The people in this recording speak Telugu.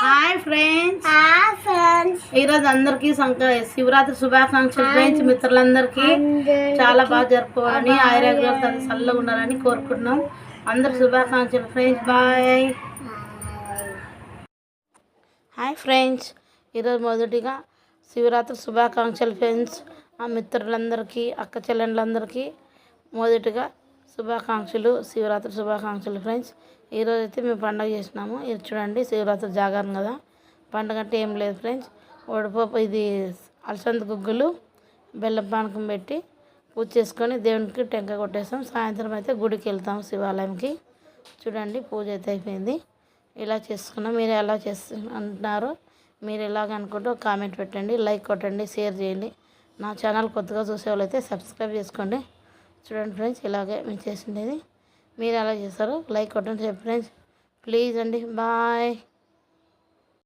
హాయ్ ఫ్రెండ్స్ ఈరోజు అందరికీ శివరాత్రి శుభాకాంక్షలు ఫ్రెండ్స్. మిత్రులందరికీ చాలా బాగా జరుపుకోవాలని ఆయుర్వేద చల్లగా ఉండాలని కోరుకుంటున్నాం. అందరికి శుభాకాంక్షలు ఫ్రెండ్స్. బాయ్. హాయ్ ఫ్రెండ్స్, ఈరోజు మొదటిగా శివరాత్రి శుభాకాంక్షలు ఫ్రెండ్స్. ఆ మిత్రులందరికీ అక్క చెల్లెళ్ళందరికీ మొదటిగా శుభాకాంక్షలు, శివరాత్రి శుభాకాంక్షలు ఫ్రెండ్స్. ఈరోజు అయితే మేము పండుగ చేసినాము. ఇది చూడండి, శివరాత్రి జాగారం కదా, పండుగ అంటే ఏం లేదు ఫ్రెండ్స్. వడపప్పు, ఇది అలసంద గుగ్గులు, బెల్లం పానకం పెట్టి పూజ చేసుకొని దేవునికి టెంకాయ కొట్టేస్తాం. సాయంత్రం అయితే గుడికి వెళ్తాం, శివాలయంకి. చూడండి, పూజ అయితే అయిపోయింది. ఇలా చేసుకున్నాం. మీరు ఎలా అంటున్నారో, మీరు ఎలాగ అనుకుంటూ కామెంట్ పెట్టండి, లైక్ కొట్టండి, షేర్ చేయండి. నా ఛానల్ కొత్తగా చూసే వాళ్ళైతే సబ్స్క్రైబ్ చేసుకోండి. చూడండి ఫ్రెండ్స్, ఇలాగే మేము చేసిండేది. మీరు ఎలా చేస్తారో లైక్ కొట్టండి ఫ్రెండ్స్, ప్లీజ్ అండి. బాయ్.